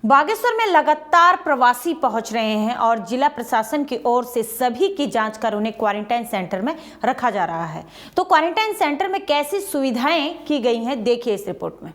बागेश्वर में लगातार प्रवासी पहुंच रहे हैं और जिला प्रशासन की ओर से सभी की जांच कर उन्हें क्वारंटाइन सेंटर में रखा जा रहा है। तो क्वारंटाइन सेंटर में कैसी सुविधाएं की गई हैं, देखिए इस रिपोर्ट में।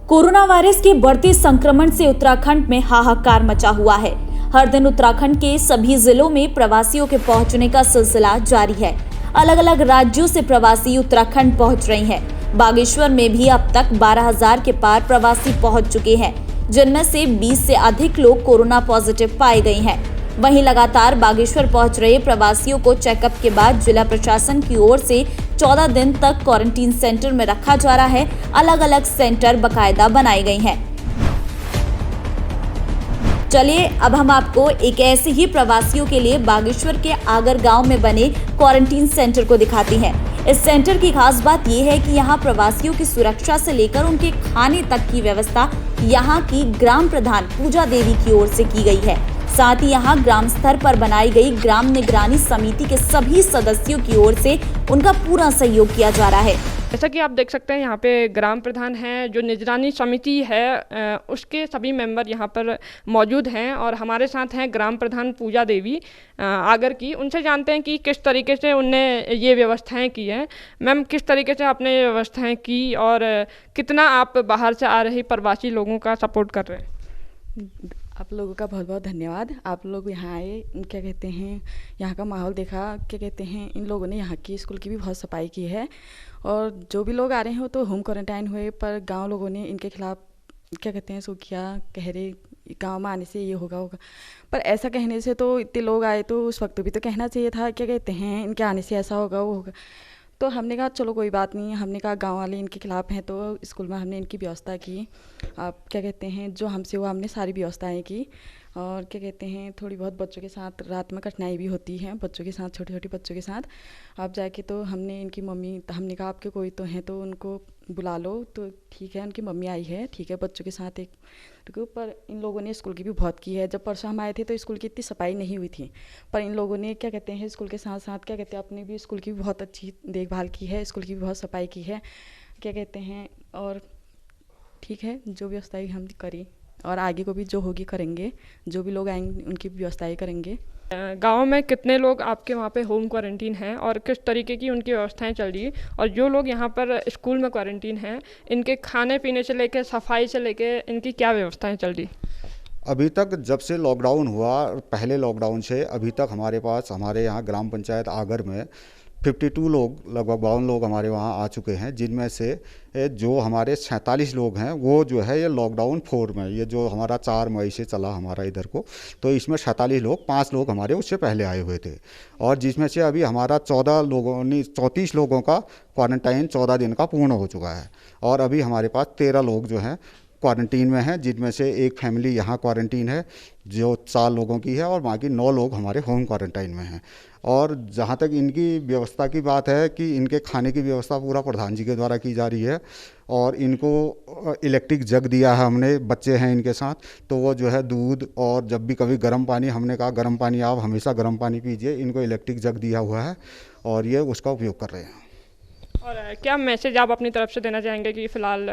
कोरोना वायरस के बढ़ते संक्रमण से उत्तराखंड में हाहाकार मचा हुआ है। हर दिन उत्तराखंड के सभी जिलों में प्रवासियों के पहुंचने का सिलसिला जारी है। अलग अलग राज्यों से प्रवासी उत्तराखंड पहुंच रहे हैं। बागेश्वर में भी अब तक 12,000 के पार प्रवासी पहुंच चुके हैं, जिनमें से 20 से अधिक लोग कोरोना पॉजिटिव पाए गए हैं। वहीं लगातार बागेश्वर पहुंच रहे प्रवासियों को चेकअप के बाद जिला प्रशासन की ओर से 14 दिन तक क्वारंटीन सेंटर में रखा जा रहा है। अलग अलग सेंटर बाकायदा बनाए गए हैं। चलिए अब हम आपको एक ऐसे ही प्रवासियों के लिए बागेश्वर के आगर गांव में बने क्वारंटीन सेंटर को दिखाते हैं। इस सेंटर की खास बात यह है कि यहाँ प्रवासियों की सुरक्षा से लेकर उनके खाने तक की व्यवस्था यहाँ की ग्राम प्रधान पूजा देवी की ओर से की गई है। साथ ही यहाँ ग्राम स्तर पर बनाई गई ग्राम निगरानी समिति के सभी सदस्यों की ओर से उनका पूरा सहयोग किया जा रहा है। जैसा कि आप देख सकते हैं, यहाँ पे ग्राम प्रधान हैं, जो निगरानी समिति है उसके सभी मेंबर यहाँ पर मौजूद हैं और हमारे साथ हैं ग्राम प्रधान पूजा देवी आगर की। उनसे जानते हैं कि किस तरीके से उनने ये व्यवस्थाएं की हैं। मैम, किस तरीके से आपने ये व्यवस्थाएं की और कितना आप बाहर से आ रहे प्रवासी लोगों का सपोर्ट कर रहे हैं? आप लोगों का बहुत बहुत धन्यवाद। आप लोग यहाँ आए, क्या कहते हैं, यहाँ का माहौल देखा, क्या कहते हैं, इन लोगों ने यहाँ की स्कूल की भी बहुत सफाई की है और जो भी लोग आ रहे हैं तो होम क्वारंटाइन हुए, पर गांव लोगों ने इनके खिलाफ क्या कहते हैं सो किया, कह रहे गांव में आने से ये होगा। पर ऐसा कहने से तो इतने लोग आए तो उस वक्त भी तो कहना चाहिए था, क्या कहते हैं, इनके आने से ऐसा होगा वो होगा। तो हमने कहा चलो कोई बात नहीं, हमने कहा गांव वाले इनके खिलाफ हैं तो स्कूल में हमने इनकी व्यवस्था की। आप क्या कहते हैं, जो हमसे हुआ हमने सारी व्यवस्थाएं की और क्या कहते हैं, थोड़ी बहुत बच्चों के साथ रात में कठिनाई भी होती है, बच्चों के साथ, छोटे छोटे बच्चों के साथ। आप जाके तो हमने इनकी मम्मी, हमने कहा आपके कोई तो हैं तो उनको बुला लो, तो ठीक है, उनकी मम्मी आई है, ठीक है, बच्चों के साथ एक पर इन लोगों ने स्कूल की भी बहुत की है। जब परसों हम आए थे तो स्कूल की इतनी सफाई नहीं हुई थी, पर इन लोगों ने क्या कहते हैं स्कूल के साथ साथ क्या कहते हैं अपने भी स्कूल की भी बहुत अच्छी देखभाल की है, स्कूल की भी बहुत सफाई की है, क्या कहते हैं। और ठीक है, जो व्यवस्थाएं हम करी और आगे को भी जो होगी करेंगे, जो भी लोग आएंगे उनकी व्यवस्थाएं करेंगे। गांव में कितने लोग आपके वहाँ पे होम क्वारंटीन हैं और किस तरीके की उनकी व्यवस्थाएं चल रही है, और जो लोग यहाँ पर स्कूल में क्वारंटीन हैं इनके खाने पीने से लेकर सफाई से लेकर इनकी क्या व्यवस्थाएं चल रही? अभी तक जब से लॉकडाउन हुआ, पहले लॉकडाउन से अभी तक हमारे पास, हमारे यहाँ ग्राम पंचायत आगर में 52 लोग, लगभग 52 लोग हमारे वहाँ आ चुके हैं, जिनमें से जो हमारे 47 लोग हैं वो जो है ये लॉकडाउन 4 में, ये जो हमारा 4 मई से चला हमारा इधर को, तो इसमें 47 लोग, 5 लोग हमारे उससे पहले आए हुए थे और जिसमें से अभी हमारा 34 लोगों का क्वारंटाइन 14 दिन का पूर्ण हो चुका है और अभी हमारे पास 13 लोग जो हैं क्वारंटीन में हैं, जिनमें से एक फैमिली यहाँ क्वारंटीन है जो 4 लोगों की है और बाकी 9 लोग हमारे होम क्वारंटाइन में हैं। और जहाँ तक इनकी व्यवस्था की बात है कि इनके खाने की व्यवस्था पूरा प्रधान जी के द्वारा की जा रही है और इनको इलेक्ट्रिक जग दिया है हमने, बच्चे हैं इनके साथ, तो वो जो है दूध और जब भी कभी गर्म पानी, हमने कहा गर्म पानी आप हमेशा गर्म पानी पीजिए, इनको इलेक्ट्रिक जग दिया हुआ है और ये उसका उपयोग कर रहे हैं। और क्या मैसेज आप अपनी तरफ से देना चाहेंगे कि फ़िलहाल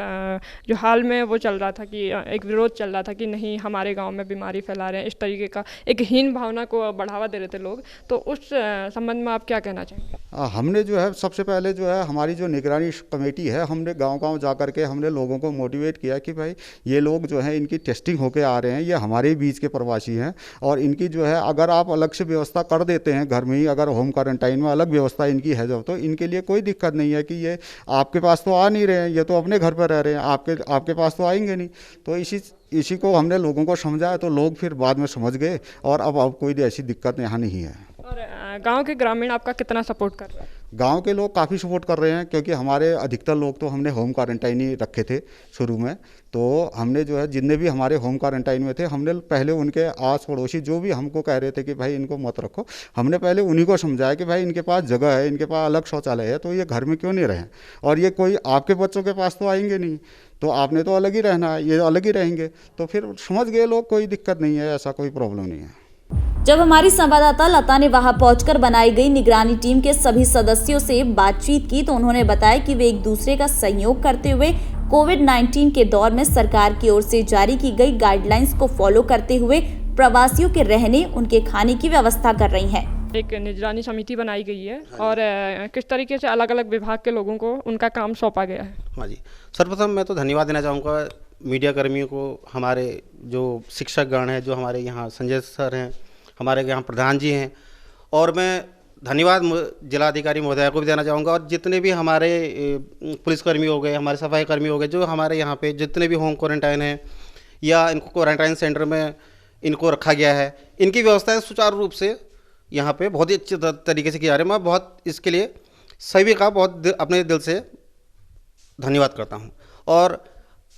जो हाल में वो चल रहा था कि एक विरोध चल रहा था कि नहीं हमारे गांव में बीमारी फैला रहे हैं, इस तरीके का एक हीन भावना को बढ़ावा दे रहे थे लोग, तो उस संबंध में आप क्या कहना चाहेंगे? हमने जो है सबसे पहले जो है हमारी जो निगरानी कमेटी है, हमने गांव-गांव जा कर के हमने लोगों को मोटिवेट किया कि भाई ये लोग जो है इनकी टेस्टिंग होके आ रहे हैं, ये हमारे ही बीच के प्रवासी हैं और इनकी जो है अगर आप अलग से व्यवस्था कर देते हैं घर में ही, अगर होम क्वारंटाइन में अलग व्यवस्था इनकी है जब, तो इनके लिए कोई दिक्कत नहीं है कि ये आपके पास तो आ नहीं रहे हैं, ये तो अपने घर पर रह रहे हैं, आपके पास तो आएंगे नहीं। तो इसी को हमने लोगों को समझाया तो लोग फिर बाद में समझ गए और अब कोई ऐसी दिक्कत यहाँ नहीं है। और गांव के ग्रामीण आपका कितना सपोर्ट कर रहे हैं? गांव के लोग काफ़ी सपोर्ट कर रहे हैं क्योंकि हमारे अधिकतर लोग तो हमने होम क्वारंटाइन ही रखे थे शुरू में, तो हमने जो है जितने भी हमारे होम क्वारंटाइन में थे, हमने पहले उनके आस पड़ोसी जो भी हमको कह रहे थे कि भाई इनको मत रखो, हमने पहले उन्हीं को समझाया कि भाई इनके पास जगह है, इनके पास अलग शौचालय है, तो ये घर में क्यों नहीं रहें, और ये कोई आपके बच्चों के पास तो आएंगे नहीं, तो आपने तो अलग ही रहना है, ये अलग ही रहेंगे। तो फिर समझ गए लोग, कोई दिक्कत नहीं है, ऐसा कोई प्रॉब्लम नहीं है। जब हमारी संवाददाता लता ने वहां पहुंचकर बनाई गई निगरानी टीम के सभी सदस्यों से बातचीत की तो उन्होंने बताया कि वे एक दूसरे का सहयोग करते हुए कोविड-19 के दौर में सरकार की ओर से जारी की गई गाइडलाइंस को फॉलो करते हुए प्रवासियों के रहने, उनके खाने की व्यवस्था कर रही हैं। एक निगरानी समिति बनाई गई है और किस तरीके से अलग अलग विभाग के लोगों को उनका काम सौंपा गया है। हाँ जी, सर्वप्रथम मैं तो धन्यवाद देना चाहूँगा मीडिया कर्मियों को, हमारे जो शिक्षकगण हैं, जो हमारे यहाँ संजय सर हैं, हमारे यहाँ प्रधान जी हैं, और मैं धन्यवाद जिलाधिकारी महोदया को भी देना चाहूँगा, और जितने भी हमारे पुलिसकर्मी हो गए, हमारे सफाई कर्मी हो गए, जो हमारे यहाँ पे जितने भी होम क्वारंटाइन हैं या इनको क्वारंटाइन सेंटर में इनको रखा गया है, इनकी व्यवस्थाएं सुचारू रूप से यहाँ पे बहुत ही अच्छे तरीके से की जा रही है। मैं बहुत इसके लिए सभी का बहुत अपने दिल से धन्यवाद करता हूँ। और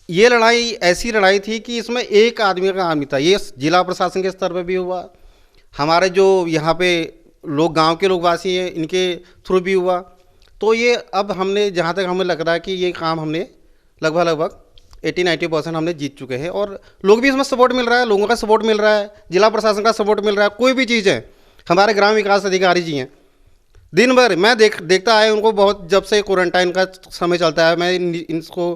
ये लड़ाई ऐसी लड़ाई थी कि इसमें एक आदमी का काम नहीं था, ये जिला प्रशासन के स्तर पे भी हुआ, हमारे जो यहाँ पे लोग गांव के लोग वासी हैं इनके थ्रू भी हुआ। तो ये अब हमने, जहाँ तक हमें लग रहा है कि ये काम हमने लगभग 80-90% हमने जीत चुके हैं, और लोग भी इसमें सपोर्ट मिल रहा है, लोगों का सपोर्ट मिल रहा है, जिला प्रशासन का सपोर्ट मिल रहा है। कोई भी चीज़ है, हमारे ग्राम विकास अधिकारी जी हैं, दिन भर मैं देखता आया उनको, बहुत जब से क्वारंटाइन का समय चलता है, मैं इनको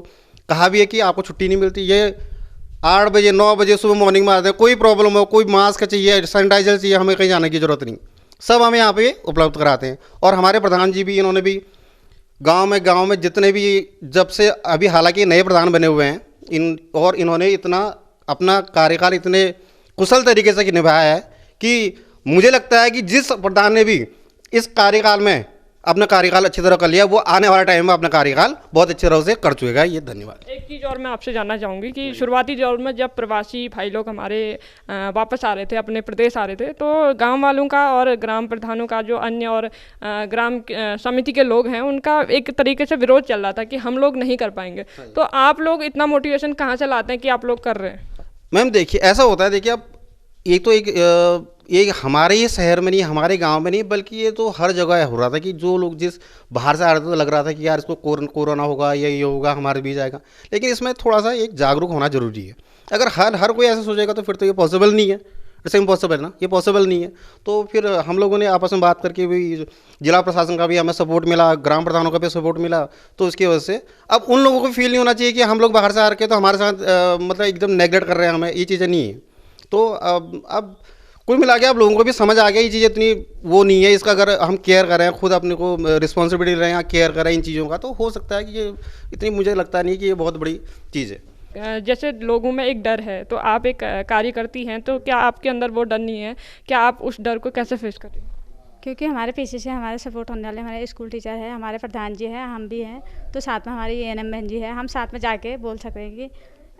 कहा भी है कि आपको छुट्टी नहीं मिलती। ये 8 बजे 9 बजे सुबह मॉर्निंग में आते हैं, कोई प्रॉब्लम हो, कोई मास्क चाहिए, सैनिटाइजर चाहिए, हमें कहीं जाने की ज़रूरत नहीं, सब हमें यहाँ पे उपलब्ध कराते हैं। और हमारे प्रधान जी भी, इन्होंने भी गांव में जितने भी, जब से अभी हालांकि नए प्रधान बने हुए हैं और इन्होंने इतना अपना कार्यकाल इतने कुशल तरीके से निभाया है कि मुझे लगता है कि जिस प्रधान ने भी इस कार्यकाल में अपना कार्यकाल अच्छी तरह कर लिया, वो आने वाला टाइम में अपना कार्यकाल बहुत अच्छी तरह से कर चुकेगा। ये धन्यवाद। एक चीज़ और मैं आपसे जानना चाहूँगी कि शुरुआती दौर में जब प्रवासी भाई लोग हमारे वापस आ रहे थे, अपने प्रदेश आ रहे थे, तो गांव वालों का और ग्राम प्रधानों का, जो अन्य और ग्राम समिति के लोग हैं, उनका एक तरीके से विरोध चल रहा था कि हम लोग नहीं कर पाएंगे। तो आप लोग इतना मोटिवेशन कहाँ से लाते हैं कि आप लोग कर रहे हैं? मैम देखिए, ऐसा होता है, देखिए अब ये हमारे ये शहर में नहीं, हमारे गांव में नहीं, बल्कि ये तो हर जगह हो रहा था कि जो लोग जिस बाहर से आ रहे थे तो लग रहा था कि यार इसको कोरोना होगा या ये होगा, हमारे बीच आएगा। लेकिन इसमें थोड़ा सा एक जागरूक होना जरूरी है। अगर हर कोई ऐसा सोचेगा तो फिर तो ये पॉसिबल नहीं है, इट्स इम्पॉसिबल है ना, ये पॉसिबल नहीं है। तो फिर हम लोगों ने आपस में बात करके भी, जिला प्रशासन का भी हमें सपोर्ट मिला, ग्राम प्रधानों का भी सपोर्ट मिला, तो उसकी वजह से अब उन लोगों को फील नहीं होना चाहिए कि हम लोग बाहर से आ रखे तो हमारे साथ मतलब एकदम नेगलेक्ट कर रहे हैं हमें, ये चीज़ें नहीं है। तो अब कुल मिला के आप लोगों को भी समझ आ गया, ये चीज़ इतनी वो नहीं है, इसका अगर हम केयर कर रहे हैं, खुद अपने को रिस्पॉन्सिबिलिटी ले रहे हैं, केयर कर रहे हैं इन चीज़ों का, तो हो सकता है कि ये इतनी, मुझे लगता नहीं कि ये बहुत बड़ी चीज़ है। जैसे लोगों में एक डर है, तो आप एक कार्य करती हैं, तो क्या आपके अंदर वो डर नहीं है? क्या आप उस डर को कैसे फेस करती हैं? क्योंकि हमारे पीछे से हमारे सपोर्ट होने वाले हमारे स्कूल टीचर है, हमारे प्रधान जी हैं, हम भी हैं, तो साथ में हमारी ANM बहन जी है, हम साथ में जाके बोल सकते हैं कि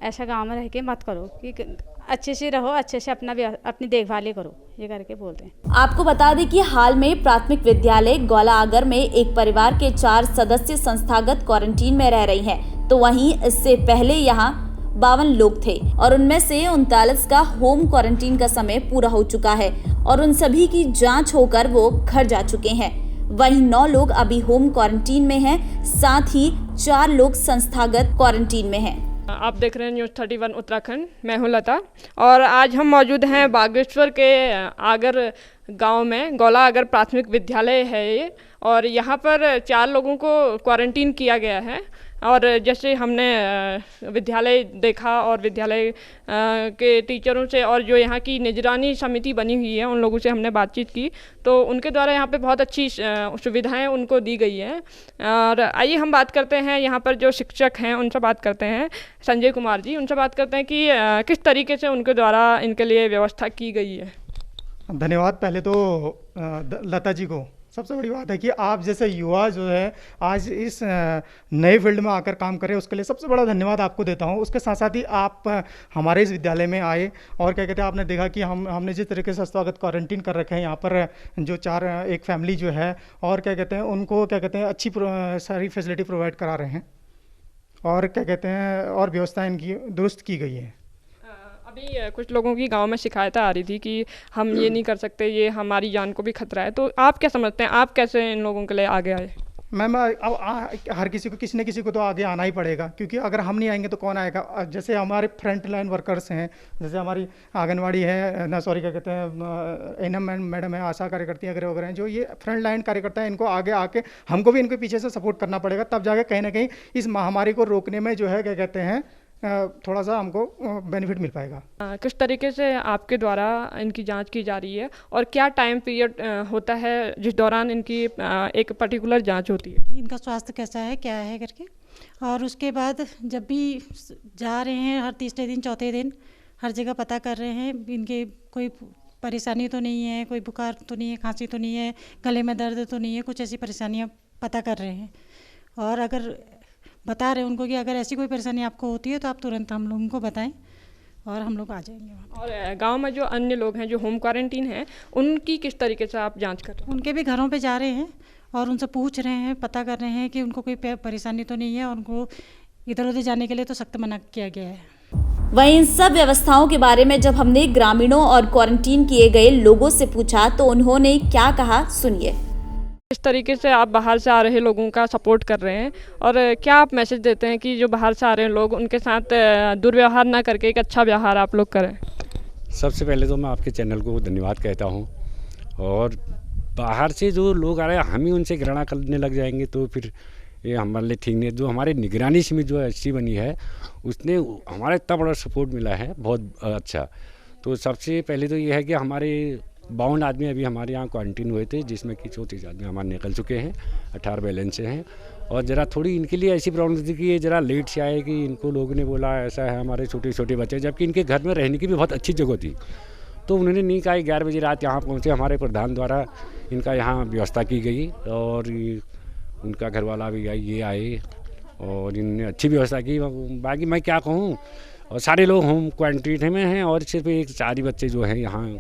ऐसा गांव में रह के मत करो, कि अच्छे से रहो, अच्छे से अपनी देखभाल करो, ये करके बोलते हैं। आपको बता दें कि हाल में प्राथमिक विद्यालय गौला आगर में एक परिवार के 4 सदस्य संस्थागत क्वारंटीन में रह रही हैं, तो वहीं इससे पहले यहाँ 52 लोग थे और उनमें से 39 का होम क्वारंटीन का समय पूरा हो चुका है और उन सभी की जांच होकर वो घर जा चुके हैं। वहीं 9 लोग अभी होम क्वारंटीन में हैं, साथ ही 4 लोग संस्थागत क्वारंटीन में हैं। आप देख रहे हैं न्यूज़ 31 उत्तराखंड, मैं हूं लता, और आज हम मौजूद हैं बागेश्वर के आगर गांव में। गौला आगर प्राथमिक विद्यालय है ये, और यहाँ पर 4 लोगों को क्वारंटीन किया गया है। और जैसे हमने विद्यालय देखा और विद्यालय के टीचरों से और जो यहाँ की निगरानी समिति बनी हुई है उन लोगों से हमने बातचीत की, तो उनके द्वारा यहाँ पे बहुत अच्छी सुविधाएं उनको दी गई हैं। और आइए हम बात करते हैं यहाँ पर जो शिक्षक हैं उनसे बात करते हैं, संजय कुमार जी, उनसे बात करते हैं कि किस तरीके से उनके द्वारा इनके लिए व्यवस्था की गई है। धन्यवाद। पहले तो लता जी को सबसे बड़ी बात है कि आप जैसे युवा जो है आज इस नए फील्ड में आकर काम कर रहे हैं, उसके लिए सबसे बड़ा धन्यवाद आपको देता हूं। उसके साथ साथ ही आप हमारे इस विद्यालय में आए और क्या कहते हैं, आपने देखा कि हमने जिस तरीके से स्वागत क्वारंटीन कर रखे हैं यहाँ पर जो 4 एक फैमिली जो है, और क्या कहते हैं उनको क्या कहते हैं अच्छी सारी फैसिलिटी प्रोवाइड करा रहे हैं, और क्या कहते हैं और व्यवस्था इनकी दुरुस्त की गई है। अभी कुछ लोगों की गांव में शिकायतें आ रही थी कि हम ये नहीं कर सकते, ये हमारी जान को भी खतरा है, तो आप क्या समझते हैं, आप कैसे इन लोगों के लिए आगे आए? मैम हर किसी को किसी न किसी को तो आगे आना ही पड़ेगा, क्योंकि अगर हम नहीं आएंगे तो कौन आएगा। जैसे हमारे फ्रंट लाइन वर्कर्स हैं, जैसे हमारी आंगनवाड़ी है ना, सॉरी क्या कहते हैं, एनएम मैडम है, आशा कार्यकर्ती वगैरह हैं, जो ये फ्रंट लाइन कार्यकर्ता है, इनको आगे आके हमको भी इनके पीछे से सपोर्ट करना पड़ेगा, तब जाके कहीं ना कहीं इस महामारी को रोकने में जो है क्या कहते हैं थोड़ा सा हमको बेनिफिट मिल पाएगा। किस तरीके से आपके द्वारा इनकी जांच की जा रही है और क्या टाइम पीरियड होता है जिस दौरान इनकी एक पर्टिकुलर जांच होती है? इनका स्वास्थ्य कैसा है, क्या है करके, और उसके बाद जब भी जा रहे हैं हर तीसरे दिन चौथे दिन हर जगह पता कर रहे हैं इनके कोई परेशानी तो नहीं है, कोई बुखार तो नहीं है, खांसी तो नहीं है, गले में दर्द तो नहीं है, कुछ ऐसी परेशानियाँ पता कर रहे हैं। और अगर बता रहे हैं उनको कि अगर ऐसी कोई परेशानी आपको होती है तो आप तुरंत हम लोगों को बताएं और हम लोग आ जाएंगे वहाँ। और गांव में जो अन्य लोग हैं जो होम क्वारंटीन हैं, उनकी किस तरीके से आप जांच कर रहे हैं? उनके भी घरों पे जा रहे हैं और उनसे पूछ रहे हैं, पता कर रहे हैं कि उनको कोई परेशानी तो नहीं है, और उनको इधर उधर जाने के लिए तो सख्त मना किया गया है। वहीं इन सब व्यवस्थाओं के बारे में जब हमने ग्रामीणों और क्वारंटीन किए गए लोगों से पूछा तो उन्होंने क्या कहा, सुनिए। इस तरीके से आप बाहर से आ रहे लोगों का सपोर्ट कर रहे हैं, और क्या आप मैसेज देते हैं कि जो बाहर से आ रहे हैं लोग उनके साथ दुर्व्यवहार ना करके एक अच्छा व्यवहार आप लोग करें? सबसे पहले तो मैं आपके चैनल को धन्यवाद कहता हूं, और बाहर से जो लोग आ रहे हैं हम ही उनसे घृणा करने लग जाएंगे तो फिर ये हमारे लिए ठीक नहीं है। जो हमारे निगरानी समिति जो अच्छी बनी है उसने हमारा इतना बड़ा सपोर्ट मिला है, बहुत अच्छा। तो सबसे पहले तो ये है कि हमारे 52 आदमी अभी हमारे यहाँ क्वारंटीन हुए थे, जिसमें कि 34 आदमी हमारे निकल चुके हैं, 18 बैलेंस से हैं। और ज़रा थोड़ी इनके लिए ऐसी प्रॉब्लम थी कि ये ज़रा लेट से आए, कि इनको लोगों ने बोला ऐसा है, हमारे छोटे छोटे बच्चे, जबकि इनके घर में रहने की भी बहुत अच्छी जगह थी, तो उन्होंने नहीं कहा। 11 बजे रात यहाँ पहुँचे, हमारे प्रधान द्वारा इनका यहाँ व्यवस्था की गई और उनका घर वाला भी ये आए और इन्होंने अच्छी व्यवस्था की। बाकी मैं क्या कहूँ, और सारे लोग होम क्वारंटीन में हैं और सिर्फ एक 4 ही बच्चे जो हैं यहाँ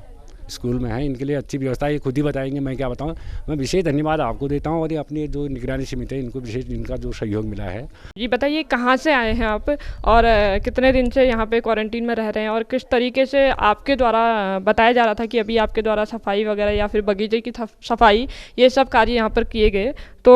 स्कूल में हैं, इनके लिए अच्छी व्यवस्था ये खुद ही बताएंगे, मैं क्या बताऊं। मैं विशेष धन्यवाद आपको देता हूं और ये अपनी जो निगरानी समिति है इनको विशेष इनका जो सहयोग मिला है। जी बताइए, कहां से आए हैं आप और कितने दिन से यहां पे क्वारंटीन में रह रहे हैं, और किस तरीके से आपके द्वारा बताया जा रहा था कि अभी आपके द्वारा सफाई वगैरह या फिर बगीचे की सफाई ये सब कार्य यहाँ पर किए गए, तो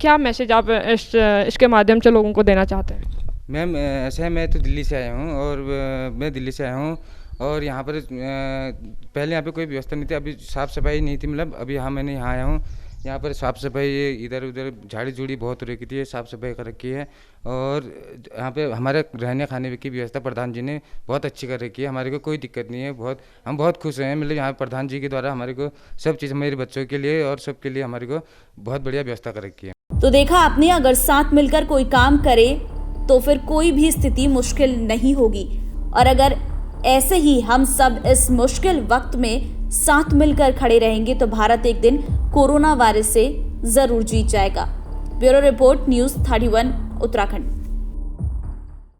क्या मैसेज आप इसके माध्यम से लोगों को देना चाहते हैं? मैम ऐसा है, मैं तो दिल्ली से आया हूँ और यहाँ पर पहले यहाँ पे कोई व्यवस्था नहीं थी, अभी साफ़ सफाई नहीं थी, मतलब अभी मैं यहाँ आया हूँ। यहाँ पर साफ़ सफाई इधर उधर झाड़ी झूड़ी बहुत हो रखी थी, साफ़ सफाई कर रखी है। और यहाँ पे हमारे रहने खाने की व्यवस्था प्रधान जी ने बहुत अच्छी कर रखी है, हमारे को कोई दिक्कत नहीं है, हम बहुत खुश हैं। मतलब यहाँ प्रधान जी के द्वारा हमारे को सब चीज़ मेरे बच्चों के लिए और सबके लिए हमारे को बहुत बढ़िया व्यवस्था कर रखी है। तो देखा आपने, अगर साथ मिलकर कोई काम करे तो फिर कोई भी स्थिति मुश्किल नहीं होगी, और अगर ऐसे ही हम सब इस मुश्किल वक्त में साथ मिलकर खड़े रहेंगे तो भारत एक दिन कोरोना वायरस से जरूर जीत जाएगा। Bureau report, news 31 Uttarakhand.